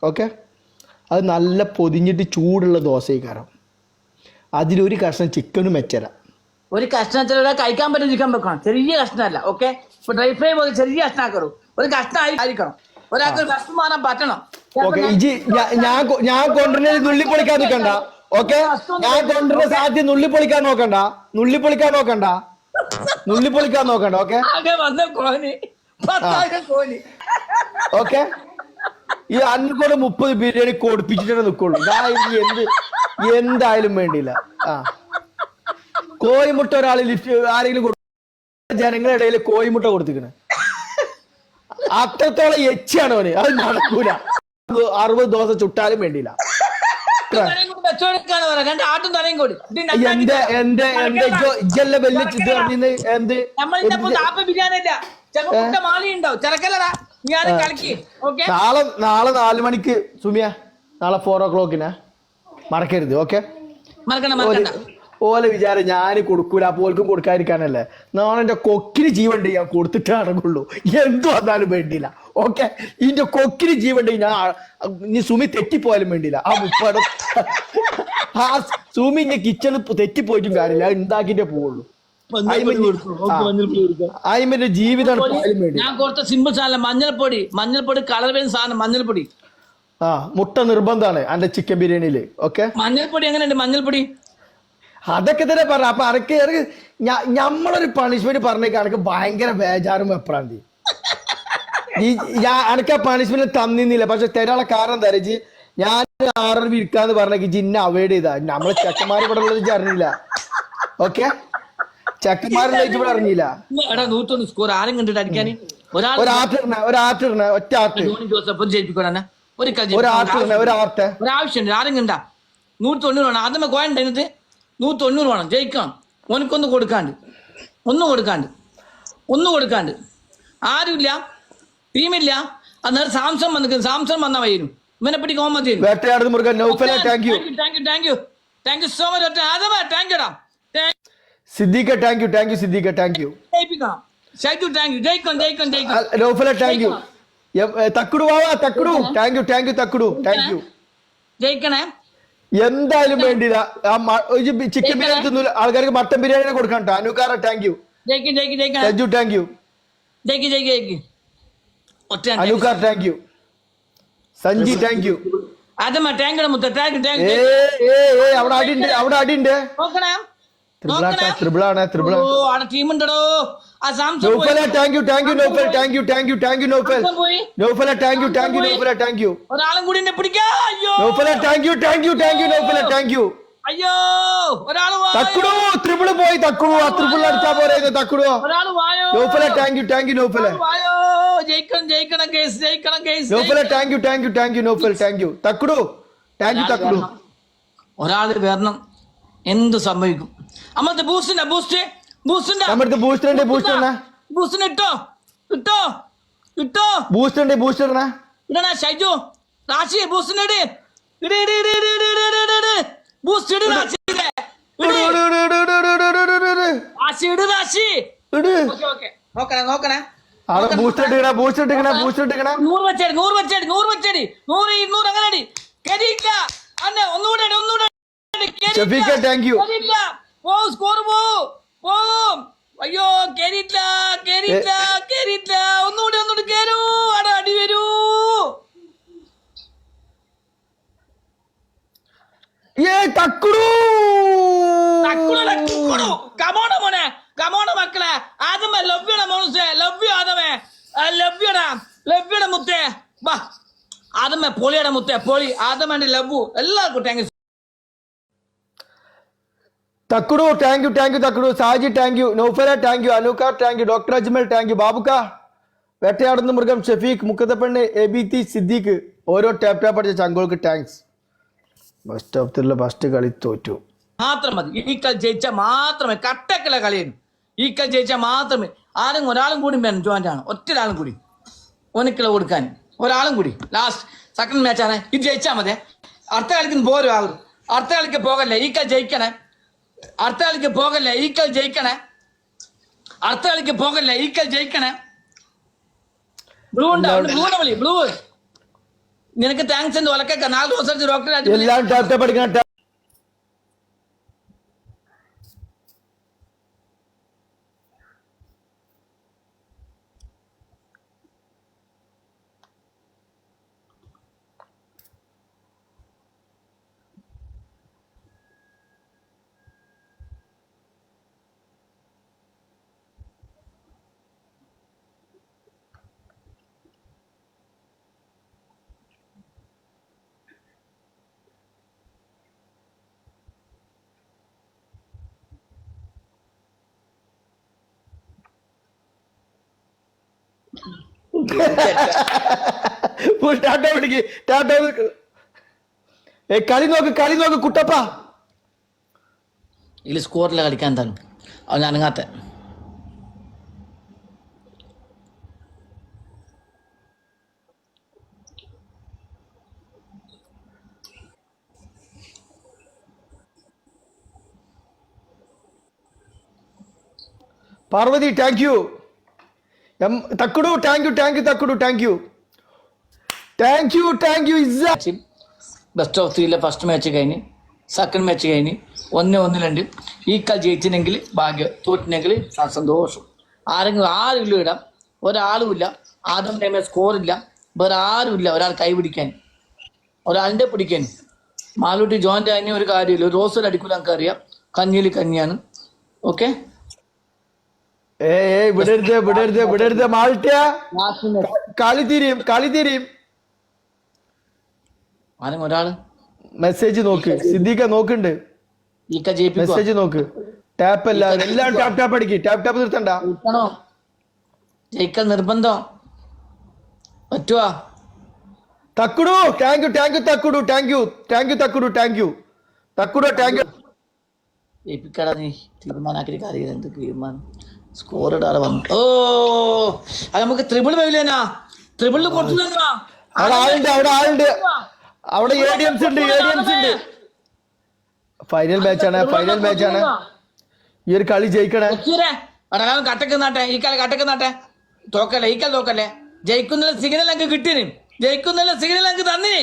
Okay. അത് നല്ല പൊതിഞ്ഞിട്ട് ചൂടുള്ള ദോശക്കാരം. അതിലൊരു കഷ്ണം ചിക്കനും വെച്ചര. ഒരു കഷ്ണം കഴിക്കാൻ പറ്റുന്ന ചിക്കൻ വെക്കണം, ചെറിയ കഷ്ണമല്ല. ഓക്കെ, ഇപ്പൊ ഡ്രൈ ഫ്രൈ പോലെ ചെറിയ കഷ്ണാക്കണം. ഒരു കഷ്ണം ആയിരിക്കണം, ഒരാൾക്ക് ഒരു കഷ്ണം മാറാൻ പറ്റണം. ഓക്കെ, ഇജി ഞാൻ കൊണ്ടുവരുന്നത് നുള്ളി പൊളിക്കാൻ നിൽക്കണ്ട. ഓക്കെ, ഞാൻ കൊണ്ടുവരുന്ന സാധ്യത നുള്ളി പൊളിക്കാൻ നോക്കണ്ട. ഓക്കെ. ഓക്കെ, ഈ 50 ബിരിയാണി കൊടുപ്പിച്ചിട്ടേ നിക്കുള്ളൂ. എന്തായാലും വേണ്ടിയില്ല. കോഴിമുട്ട ഒരാൾ ആരെങ്കിലും ജനങ്ങളുടെ ഇടയിൽ കോഴിമുട്ട കൊടുത്തിക്കണേ, അത്രത്തോളം എച്ചിയാണ് അവന്. അത് നടക്കൂല. 60 ദോശ ചുട്ടാലും വേണ്ടിയില്ല. നാളെ 4 മണിക്ക് സുമിയ, നാളെ 4 o'clock മറക്കരുത്. ഓക്കെ, ഓലെ വിചാരം ഞാൻ കൊടുക്കൂല, പോൽക്കും കൊടുക്കാതിരിക്കാനല്ലേ. നാളെ എന്റെ കൊക്കിന് ജീവണ്ട് ഞാൻ കൊടുത്തിട്ടേ അടങ്ങുള്ളൂ. എന്തു വന്നാലും വേണ്ടിയില്ല. ഓക്കെ, ഇതിന്റെ കൊക്കിന് ജീവണ്ട് നീ സുമി തെറ്റിപ്പോയാലും വേണ്ടിയില്ല. സുമി ഇന്റെ കിച്ചണിൽ തെറ്റിപ്പോയിട്ടും കാര്യമില്ല, അത് ഉണ്ടാക്കിട്ടേ പോവുള്ളൂ. അയിമന്റെ ജീവിതം ഞാൻ കൊടുത്ത സിമ്പിൾ സാധനം മഞ്ഞൾപ്പൊടി കളർ വരുന്ന സാധനം മഞ്ഞൾപ്പൊടി. മുട്ട നിർബന്ധമാണ് എന്റെ ചിക്കൻ ബിരിയാണിയില്. ഓക്കെ, മഞ്ഞൾപ്പൊടി എങ്ങനെയുണ്ട്? മഞ്ഞൾപ്പൊടി അതൊക്കെ തന്നെ പറഞ്ഞ. അപ്പൊ അനക്ക് ഞമ്മളൊരു പണിഷ്മെന്റ് പറഞ്ഞേക്ക് അനക്ക് ഭയങ്കര ബേജാറും വെപ്രാന്തി. അനക്ക് ആ പണിഷ്മെന്റ് തന്നില്ല. പക്ഷെ തരാനുള്ള കാരണം എന്താ വെച്ചാൽ ഞാൻ 6 ഇരിക്കാന്ന് പറഞ്ഞേക്ക് ജിന്നെ അവോയ്ഡ് ചെയ്താ. നമ്മളെ ചെക്കന്മാർ ഇവിടെ ഉള്ളത് അറിഞ്ഞില്ല. ഓക്കെ, ചെക്കന്മാരുടെ ഇവിടെ അറിഞ്ഞില്ല. ഒരാവശ്യമുണ്ട്. ആരും കണ്ട 190 വേണം. ആദ്യമേ കോയണ്ട 190 വേണം ജയിക്കണം. ഓനക്കൊന്നും കൊടുക്കാണ്ട് ഒന്നും കൊടുക്കാണ്ട് ആരുമില്ല, ടീമില്ല. അന്നേരം സാംസൺ വന്ന വയ്യും ഇവനെ പിടി കോമ ചെയ്യും. സിദ്ദീഖ താങ്ക് യു. ജയിക്കണേ. എന്തായാലും വേണ്ടില്ല. ചിക്കൻ ബിരിയാണി തിന്നൂല ആൾക്കാർക്ക് മട്ടൻ ബിരിയാണി കൊടുക്കാൻ. അനുകാര താങ്ക് യു. Thank you. അനുകാർ താങ്ക് യു. സഞ്ജി താങ്ക് യു. അവിടെ അടിണ്ട്. ത്രിബിളാണ്. ടീമുണ്ടോ? ഒരാളും കൂടി അയ്യോ ത്രിബിള് പോയി. തക്കുടു അടിച്ചാ പോരെ. തക്കുടു ഒരാള് വരണം. എന്ത് സംഭവിക്കും? അമ്മത്തെ ബൂസ്റ്റിന്റെ ഇടണ ഷൈജു റാശി ബൂസ്റ്റിന്റെ നോക്കണേ. 100 വെച്ചടി 100 അങ്ങനെ ഒന്നുകൂടെ അയ്യോ കേറിയില്ല ഒന്നുകൂടെ കേറൂ. അടി വരൂ. കമോണ മക്കളെ. ആദ്യമേ ലവ്യട മോണസേ, ലവ്യ ആദമേ, ലവ്യട മുത്തേ. വാ ആദമേ, പൊളിയുടെ മുത്തേ, പൊളി ആദമേന്റെ ലവ്വു. എല്ലാവർക്കും താങ്ക് യു. തക്കുടു താങ്ക് യു. തക്കുടു. സാജി താങ്ക് യു. നൗഫല താങ്ക് യു. അനൂക്കാർ thank you. Doctor Ajmal thank you. ബാബുക്ക, വേട്ടയാടുന്ന മൃഗം, ഷഫീഖ്, മുക്കത്തപ്പെണ്ണ്, ABT, സിദ്ദീഖ്, ഓരോ ടാപ്പ് അടിച്ച ചങ്കോൾക്ക് താങ്ക്സ്. ഫസ്റ്റ് കളി തോറ്റു മാത്രം മതി. ഈ കളി ജയിച്ചാൽ മാത്രമേ കട്ടക്കല കളിയും. ഈ കളി ജയിച്ചാൽ മാത്രമേ ഒരാളും കൂടി വേണം. ജോയിൻ്റാണ് ഒറ്റൊരാളും കൂടി ഒനിക്കിള കൊടുക്കാൻ. ഒരാളും കൂടി ലാസ്റ്റ് സെക്കൻഡ് മാച്ചാണ്. ഇത് ജയിച്ചാൽ മതി. അടുത്ത കളിക്ക് പോരും ആകും. അടുത്ത കളിക്ക് പോകല്ലേ. ഈ കളി ജയിക്കണേ. അടുത്ത കളിക്ക് പോകല്ലേ. ഈ കളി ജയിക്കണേ. ബ്ലൂ ഉണ്ടാവും. ബ്ലൂ നിനക്ക് താങ്ക്സ് എന്ന് ഒലക്ക 4 ദിവസം ഡോക്ടർ എല്ലാം ടാപ്പ് ടാപ്പ് അടിക്കണം. കളി നോക്ക് കുട്ടപ്പ. ഇതിൽ സ്കോറിൽ കളിക്കാൻ എന്താണ് അവൻ അനങ്ങാത്ത. Parvathi thank you. തക്കുടു താങ്ക് യു തക്കുടു thank you. Best of 3 first match കഴിഞ്ഞ് സെക്കൻഡ് മാച്ച് കഴിഞ്ഞ് 1-1 ഈ കളി ജയിച്ചിനെങ്കിൽ ഭാഗ്യം, തോറ്റിനെങ്കിൽ സന്തോഷം. ആരുമില്ല ഇടാം, ഒരാളുമില്ല. ആദ്യം ടൈമേ സ്കോറില്ല, വേറെ ആരുമില്ല ഒരാൾ കൈ പിടിക്കാൻ, ഒരാളിൻ്റെ പിടിക്കാൻ. മാലൂട്ടി ജോയിൻ്റ് ആയതിന് ഒരു കാര്യമില്ല. ഒരു റോസിൽ അടിക്കൂല, നമുക്ക് അറിയാം. കഞ്ഞിയിൽ കഞ്ഞിയാണ്. ഓക്കെ, വിടരുത് മാൾട്ടിയ. കളി തീരും. ആരും ഒരാള് മെസ്സേജ് നോക്ക്, സിദ്ദീഖ നോക്കുന്നുണ്ട്. മെസ്സേജ് നോക്ക്. ടാപ്പ് എല്ലാം ടാപ്പ് അടിക്ക്. ടാപ്പ് നിർത്തണ്ട. ജയിക്കൽ നിർബന്ധം. പറ്റുവാ? തക്കുടു താങ്ക് യു തക്കുടു താങ്ക് യു. ജയിപ്പിക്കടാ നീ. തീരുമാനാക്കി കാര്യം എന്ത് തീരുമാനം? സ്കോർ ഇടാതെ വന്നു. ഓ, അത് നമുക്ക് ത്രിബിൾ വരില്ലേനാ? ത്രിബിളിൽ കൊടുത്തു. അവിടെ ADMs ഉണ്ട്. ഫൈനൽ മാച്ചാണ്. ഈ ഒരു കളി ജയിക്കണേ. കട്ടക്കുന്നാട്ടെ, ഈ കളി കട്ടക്കുന്നാട്ടെ. തോക്കല്ലേ, ഈ കളി തോക്കല്ലേ. ജയിക്കുന്ന സിഗ്നൽ അങ്ങ് കിട്ടിന്, ജയിക്കുന്ന സിഗ്നൽ അങ്ങ് തന്നിന്.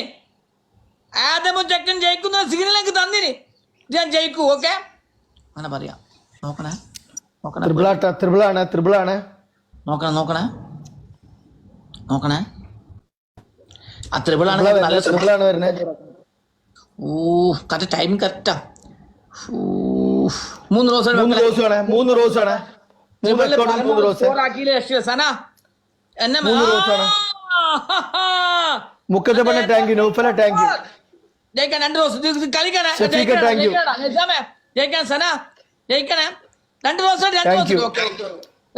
ആദമും ചെക്കൻ ജയിക്കുന്ന സിഗ്നൽ അങ്ങ് തന്നിന്. ഞാൻ ജയിക്കൂ. ഓക്കെ, അങ്ങനെ പറയാം. നോക്കണേ. ത്രിബിളാണ്. നോക്കണേ. ആ ത്രിബിളാണ് വരുന്നത്. ഓ, കറക്റ്റ് ടൈമിംഗ് കറക്റ്റാ. 3 റോസാണ്. മുക്കത്തപ്പന ടാങ്ക്, നൗഫല ടാങ്ക്. ജയിക്കാൻ 2 റോസ് കളിക്കണം. ജയിക്കാൻ സന, ജയിക്കണേ. 2 റോസ്.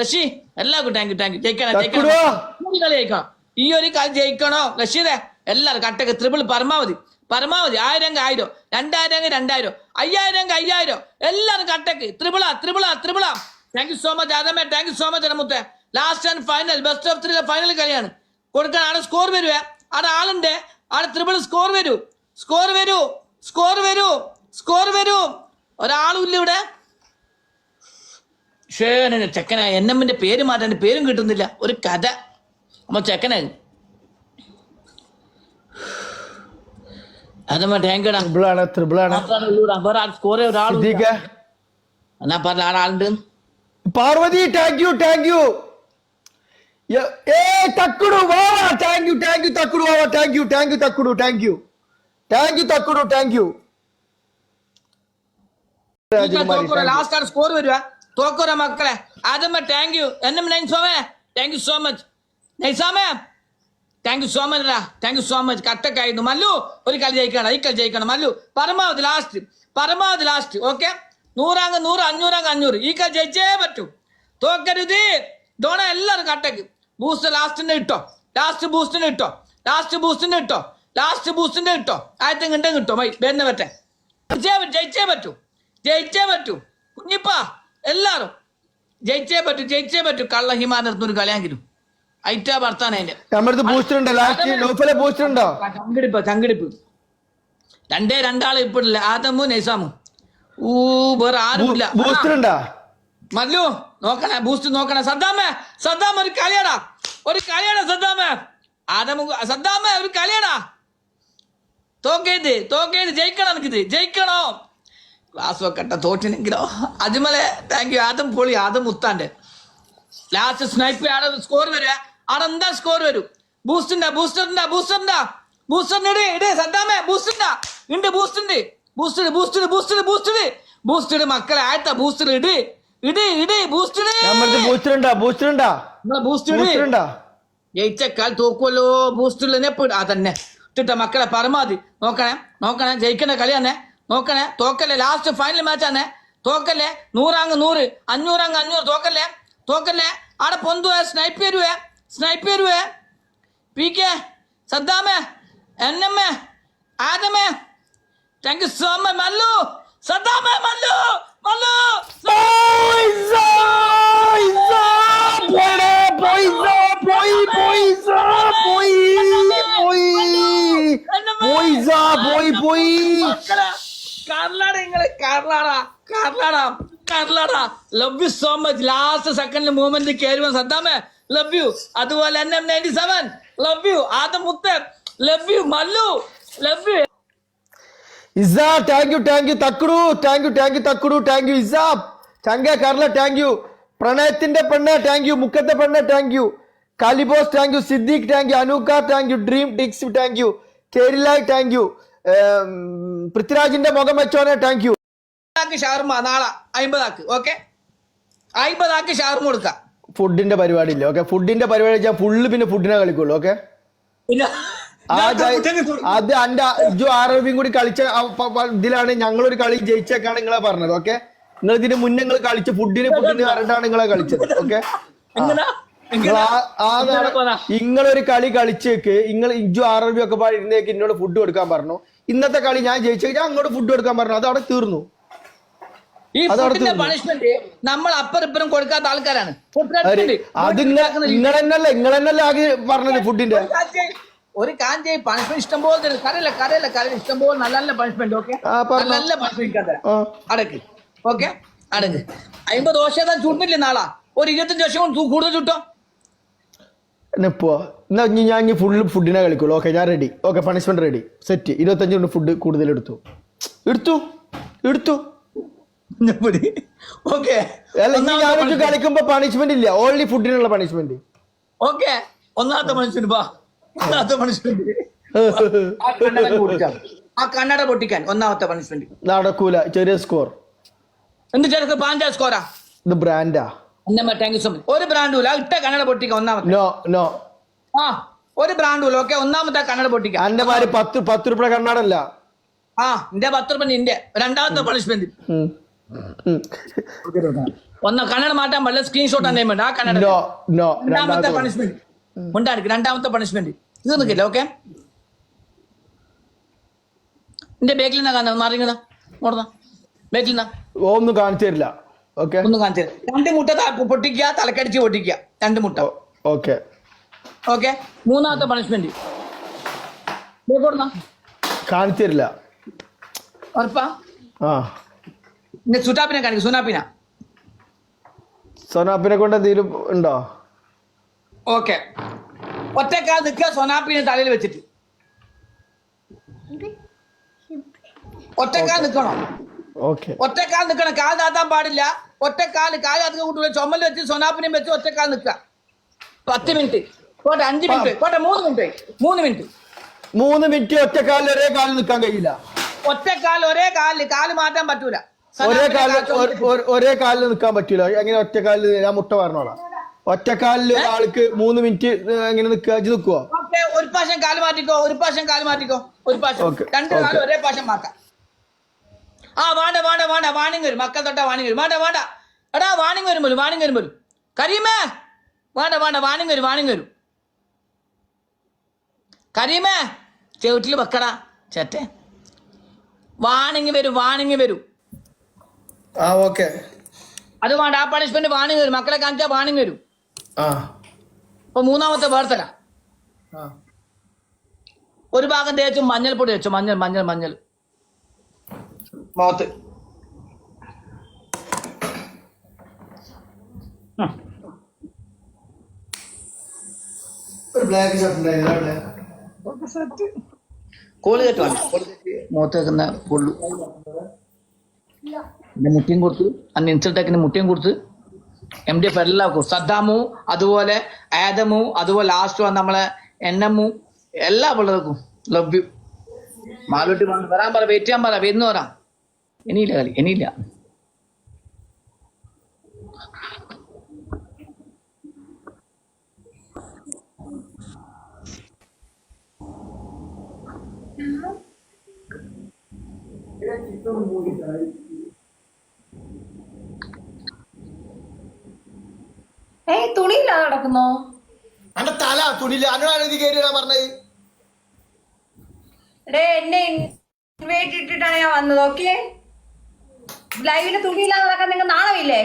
റഷി എല്ലാവർക്കും താങ്ക് യു. ജയിക്കണം. കളി ജയിക്കണം. ഈ ഒരു കളി ജയിക്കണോ റഷീദെ? എല്ലാവരും കട്ടക്ക് ത്രിബിൾ പരമാവധി 1000 1000, 2000 2000, 5000 5000, എല്ലാവരും കട്ടക്ക് ത്രിബിളാ. താങ്ക് യു സോ മച്ച് ആദമേ. താങ്ക് യു സോ മച്ച് അനമുത്തെ. Last and final best of 3 final കളിയാണ്. കൊടുക്കാൻ ആടെ സ്കോർ വരുവേ. ആടെ ആളുണ്ട്. ആടെ ത്രിബിൾ സ്കോർ വരൂ. ഒരാളും ഇല്ല ഇവിടെ. ചെക്കനായ NMന്റെ പേര് മാറ്റാൻ പേരും കിട്ടുന്നില്ല. ഒരു കഥ. അമ്മ ചെക്കനായി. അതമ്മ ടാങ്കാണ്. വേറെ സ്കോർ ഒരാളും എന്നാ പറഞ്ഞ ആളുണ്ട്. Parvathi thank you. തക്കുടു ലാസ്റ്റ് ആണ് സ്കോർ വരുവാ. തോക്കോര മക്കളെ. അതമ്മ താങ്ക് യു. NM നൈസാമേ താങ്ക് യു സോ മച്ച്. നൈസാമേ താങ്ക് യു സോ മച്ച്. കട്ടക്കായിരുന്നു. മല്ലു ഒരു കളി ജയിക്കണം. ഈ കളി ജയിക്കണം മല്ലു. പരമാവധി ലാസ്റ്റ്. ഓക്കെ, 100 500 500. ഈ കളി ജയിച്ചേ പറ്റൂ. തോക്കരുത്. ഡോണ എല്ലാവരും കട്ടക്ക്. ബൂസ്റ്റ് ലാസ്റ്റിന്റെ ഇട്ടോ. ആയത്തും കിട്ടോ. വരുന്ന പറ്റേ ജയിച്ചേ പറ്റൂ. കുഞ്ഞിപ്പാ എല്ലാരും ജയിച്ചേ പറ്റൂ. കള്ള ഹിമാനത്തൊരു കളിയാങ്കിലും ഐറ്റാ ഭർത്താൻ അതിന്റെ ചങ്കിടിപ്പ്. 2 ഇപ്പിടില്ല. ആദമു നൈസാമു. വേറെ ആരുമില്ല. മല്ലു നോക്കണേ. ബൂസ്റ്റ് നോക്കണേ. സദ്ദാമ ഒരു കളിയാടാ. സദ്ദാമേ. ആദമു സദ്ദാമേ ഒരു കളിയാടാ. തോക്കേത് ജയിക്കണം എനിക്കിത് ജയിക്കണോ ക്ലാസ് വെക്കട്ടെ തോറ്റിനെങ്കിലോ അജ്മലെ താങ്ക് യു അതും പൊളി അതും മുത്താണ്ട് ലാസ്റ്റ് സ്നൈപ്പ് ആടെ സ്കോർ വരിക ആടെ എന്താ സ്കോർ വരും ബൂസ്റ്ററിന്റെ ഇടേ സദ്ദാമേ ബൂസ്റ്റഡ് മക്കളെ ആഴ്ത്ത ബൂസ്റ്റർ ഇട് ബൂസ്റ്റഡ് ജയിച്ചക്കാൽ തോക്കുമല്ലോ ബൂസ്റ്ററിൽ തന്നെ ഇട്ടിട്ട മക്കളെ പരമാവധി നോക്കണേ ജയിക്കണ കളി തന്നെ നോക്കണേ തോക്കല്ലേ ലാസ്റ്റ് ഫൈനൽ മാച്ച് തന്നെ തോക്കല്ലേ 100 അങ്ങ് 100 500 അങ്ങ് 500 തോക്കല്ലേ ആടെ പൊന്തുവേ സ്നൈപ്പ് വരുവേ പി കെ സദ്ദാമേ എന്നമ്മേ ആദമേ താങ്ക് യു സോ മച്ച് മല്ലു സദ്ദാമേ മല്ലു love you so much last സെക്കൻഡിൽ മൂവ്മെന്റ് കയറുവാൻ സദ്ദാമേ ലവ് യു അതുപോലെ NM97 ലവ് യു ആദം മുത്ത് ലവ് യു മല്ലു ലവ് യു ഇസ താങ്ക് യു തക്കുടു താങ്ക് യു ഇസ ചങ്ക കർല താങ്ക് യു പ്രണയത്തിന്റെ പെണ്ണ് താങ്ക് യു മുക്കത്തെ പെണ്ണ് താങ്ക് യു കാലിബോസ് thank you Siddique thank you അനൂക്ക thank you dream ടിക്സ് thank you കേരിലായ് thank you പൃഥ്വിരാജിന്റെ മുഖം വെച്ചോനെ താങ്ക് യു ഷവർമ നാളെ 50 ആക്ക് ഓക്കെ 50 ആക്ക് ഷവർമ കൊടുക്കാം ഫുഡിന്റെ പരിപാടി ഇല്ല ഓക്കെ ഫുഡിന്റെ പരിപാടി വെച്ചാൽ ഫുള്ള് പിന്നെ ഫുഡിനെ കളിക്കുള്ളൂ ഓക്കെ അത് എന്റെ ഇജു ആരോഗ്യം കൂടി കളിച്ച ഇതിലാണ് ഞങ്ങളൊരു കളി ജയിച്ചേക്കാണ് നിങ്ങളെ പറഞ്ഞത് ഓക്കെ നിങ്ങൾ ഇതിന് മുന്നേ നിങ്ങൾ കളിച്ച ഫുഡിന് പറഞ്ഞിട്ടാണ് നിങ്ങളെ കളിച്ചത് ഓക്കെ നിങ്ങളൊരു കളി കളിച്ചേക്ക് നിങ്ങൾ ഇജു ആരോഗ്യം ഒക്കെ ഇരുന്നേക്ക് എന്നോട് ഫുഡ് കൊടുക്കാൻ പറഞ്ഞു ഇന്നത്തെ കളി ഞാൻ ജയിച്ചേക്ക് ഞാൻ അങ്ങോട്ട് ഫുഡ് കൊടുക്കാൻ പറഞ്ഞു അത് അവിടെ തീർന്നു ഈ ഫുഡിന്റെ പണിഷ്മെന്റ് നമ്മൾ അപ്പറിപ്പുറം കൊടുക്കാത്ത ആൾക്കാരാണ് അത് നിങ്ങളെന്നല്ലേ ആകെ പറഞ്ഞത് ഫുഡിന്റെ ഒരു കാഞ്ചി പണിഷ്മെന്റ് ഇഷ്ടംപോലെ കരയില്ല ഇഷ്ടംപോലെ നല്ല നല്ല പണിഷ്മെന്റ് ഓക്കെ നല്ല പണിഷ്മെന്റ് അടക്ക് ഓക്കെ അടക്ക് 50 ദോശ ചൂടുന്നില്ലേ നാളാ ഒരു 25 വർഷം കൂടുതൽ ചുട്ടോ ഞാൻ ഫുള്ള് ഫുഡിനെ കളിക്കുള്ളൂ ഓക്കെ ഞാൻ ready okay punishment ready set 25 കൊണ്ട് ഫുഡ് കൂടുതൽ എടുത്തു കളിക്കുമ്പോ പണിഷ്മെന്റ് ഇല്ല ഓൺലി ഫുഡിനുള്ള പണിഷ്മെന്റ് ഓക്കെ ഒന്നാമത്തെ പണിഷ്മെന്റ് ആ കണ്ണട പൊട്ടിക്കാൻ ഒന്നാമത്തെ പണിഷ്മെന്റ് നടക്കൂല ചെറിയ സ്കോർ എന്ത് ചെറുക്ക് 5 സ്കോറാ ഇത് ബ്രാൻഡാ താങ്ക് യു സോ മച്ച് ഒരു ബ്രാൻഡും ഇട്ട കണ്ണട പൊട്ടിക്കാൻ ഒന്നാമത്തെ നോ ആ ഒരു ബ്രാൻഡും ഓക്കെ ഒന്നാമത്തെ കണ്ണട പൊട്ടിക്കാൻ എന്റെ മാര് 10 രൂപ കണ്ണടല്ല ആ എന്റെ 10 രൂപ നിന്റെ രണ്ടാമത്തെ പണിഷ്മെന്റ് കണ്ണട മാറ്റാൻ പറ്റില്ല സ്ക്രീൻഷോട്ട് തന്നെ വേണ്ട ആ കണ്ണട രണ്ടാമത്തെ പണിഷ്മെന്റ് ഉണ്ടായിരിക്കും രണ്ടാമത്തെ പണിഷ്മെന്റ് തീർന്നില്ല ഓക്കെ എന്റെ ബേക്കിൽ നിന്നാ കാണുന്നത് മാറിങ്ങ ബേക്കിൽ നിന്നാ ഒന്നും കാണിച്ചു തരില്ല ഓക്കെ ഒന്നും കാണിച്ചു തരില്ല 2 മുട്ട പൊട്ടിക്കുക തലക്കടിച്ച് പൊട്ടിക്കുക 2 മുട്ട ഓക്കെ ഓക്കെ മൂന്നാമത്തെ പണിഷ്മെന്റ് കാണിച്ചു തരില്ല ഉറപ്പാ സുനാപ്പിനെ കാണിക്കും സോനാപ്പിനെ കൊണ്ട് എന്തെങ്കിലും ഉണ്ടോ ഓക്കെ ഒറ്റക്കാൽ നിൽക്കുക സോനാപ്പിനെ തലയിൽ വെച്ചിട്ട് ഒറ്റക്കാൽ നിൽക്കണം ഒറ്റക്കാൽ നിൽക്കണം കാൽ താത്താൻ പാടില്ല കാൽ താത്തുക കൂട്ടുള്ള ചുമൽ വെച്ച് സോനാപ്പിനെയും വെച്ച് ഒറ്റക്കാൽ നിൽക്കുക 10 മിനിറ്റ് പോട്ടെ 5 മിനിറ്റ് പോട്ടെ 3 മിനിറ്റ് ഒറ്റക്കാലിൽ ഒരേ കാലിൽ നിൽക്കാൻ കഴിയില്ല ഒറ്റക്കാൽ കാല് മാറ്റാൻ പറ്റൂല ഒരേ കാലിൽ നിൽക്കാൻ പറ്റൂല എങ്ങനെ ഒറ്റക്കാലിൽ ഞാൻ മുട്ട പറഞ്ഞോളാം ഒറ്റക്കാലിൽ ആൾക്ക് 3 മിനിറ്റ് എങ്ങനെ നിൽക്കുവോ ഒരു പ്രാവശ്യം കാല് മാറ്റിക്കോ ഒരു പ്രാവശ്യം 2 കാലം ഒരേ പ്രാവശ്യം മാറ്റാം ആ വേണ്ട വാണിങ് വരും മക്കൾ തൊട്ടാ വാണിങ് വരും വേണ്ട എടാ വാണിങ് വരുമ്പോൾ കരീമേ വേണ്ട വാണിങ് വരും കരീമേ ചെവിട്ടിൽ വെക്കടാ ചേട്ടെ വാണിങ് വരും അത് വേണ്ട ആ പണിഷ്മെന്റ് വാണിങ് വരും മക്കളെ കാണിച്ചാൽ വാണിങ് വരും അപ്പൊ മൂന്നാമത്തെ വേർത്തല ഒരു ഭാഗം തേച്ചു മഞ്ഞൾപ്പൊടി വെച്ചു മഞ്ഞൾ മുഖത്ത് കോളുകെട്ട് വേണ്ട മുഖത്ത് വെക്കുന്ന പൊള്ളു പിന്നെ മുട്ടിയും കൊടുത്ത് അന്ന് ഇൻസൾട്ടേക്കിന് മുട്ടിയും കൊടുത്ത് MDF എല്ലാം സദ്ദാമു അതുപോലെ ആദമു അതുപോലെ ലാസ്റ്റ് വന്ന് നമ്മളെ എന്നമ്മു എല്ലാ പിള്ളേർക്കും ലവ് യു മാലോട്ടി വരാൻ പറ വെയിറ്റ് ചെയ്യാൻ പറ വരുന്നു വരാം ഇനിയില്ല കളി ഇനിയില്ല തുണിയില്ലാതെ നടക്കുന്നോ? അന്റെ തല തുണിയില്ല അന്നോട് കയറിയാ പറഞ്ഞത്. എന്നെ ഇൻവൈറ്റ് ഇട്ടിട്ടാണ് ഞാൻ വന്നത്. ഓക്കെ, ലൈവില് തുണിയില്ലാതെ നടക്കാൻ നിങ്ങൾ നാണമില്ലേ?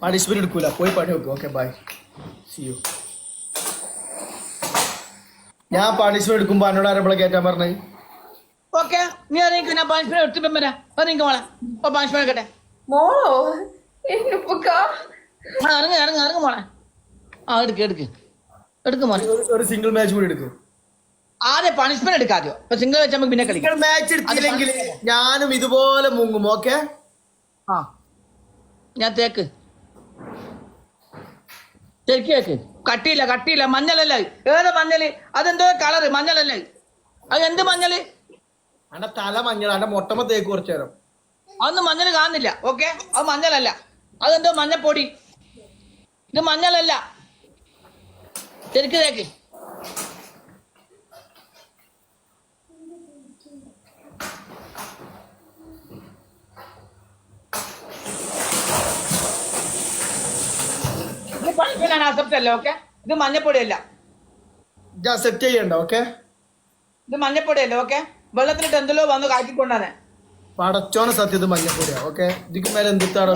പണിഷ്മെന്റ് എടുക്കൂല, പോയി പണി വെക്കും. Okay bye, see you. ഞാൻ പണിഷ്മെന്റ് എടുക്കുമ്പോ എന്നോട് ആരെപ്പോഴെ കേറ്റാൻ പറഞ്ഞത്? ഓക്കെ നീ അറിയിക്കും ഞാൻ പണിഷ്മെന്റ് എടുത്തിപ്പം വരാം. അറിയിക്കും മോളെ പണിഷ്മെന്റ് എടുക്കട്ടെ. മോളോ ഇറങ്ങ് ഇറങ്ങ് ഇറങ്ങ് മോളെ. ആ എടുക്ക് എടുക്ക് എടുക്ക് മോനെ. ഒരു സിംഗിൾ മാച്ച് കൂടി എടുക്കും. ആദ്യം പണിഷ്മെന്റ് എടുക്കാതെയോ? ഇപ്പൊ സിംഗിൾ വെച്ച് നമുക്ക് പിന്നെ കളിക്കാം. മാച്ച് എടുത്തില്ലെങ്കിൽ ഞാനും ഇതുപോലെ മുങ്ങും. ഓക്കെ ആ ഞാൻ തേക്ക് തെക്ക് കേക്ക്. കട്ടിയില്ല കട്ടിയില്ല മഞ്ഞളല്ലേ? ഏത് മഞ്ഞള്? അതെന്തോ കളറ് മഞ്ഞളല്ലേ? അത് എന്ത് മഞ്ഞള്? അന്റെ തല മഞ്ഞൾ, അന്റെ മൊട്ടമ തേക്ക് കുറച്ചു നേരം. അതൊന്നും മഞ്ഞൾ കാണുന്നില്ല. ഓക്കെ അത് മഞ്ഞളല്ല, അതെന്തോ മഞ്ഞപ്പൊടി. ഇത് മഞ്ഞളല്ല, തെക്ക് തേക്ക്. അക്സെപ്റ്റ് അല്ല. ഓക്കെ ഇത് മഞ്ഞപ്പൊടിയല്ല, സെറ്റ് ചെയ്യണ്ട. ഓക്കെ ഇത് മഞ്ഞപ്പൊടിയല്ല. ഓക്കെ വെള്ളത്തിലിട്ട് എന്തെല്ലോ വന്ന് കാറ്റിക്കൊണ്ടാണ്. പടച്ചോന സത്യത് മഞ്ഞപ്പൊടിയാ. ഓക്കെ ഇതിക്ക് മേലെ എന്തിട്ടാണോ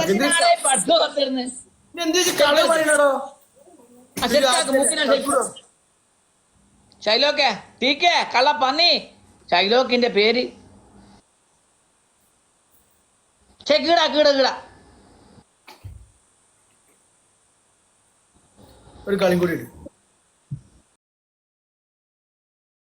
ഷൈലോക്കെ ടീക്കേ കള്ള പന്നി. ഷൈലോക്കിന്റെ പേര് കീട കീട കീട. ഒരു കളിയും കൂടി ഇടും.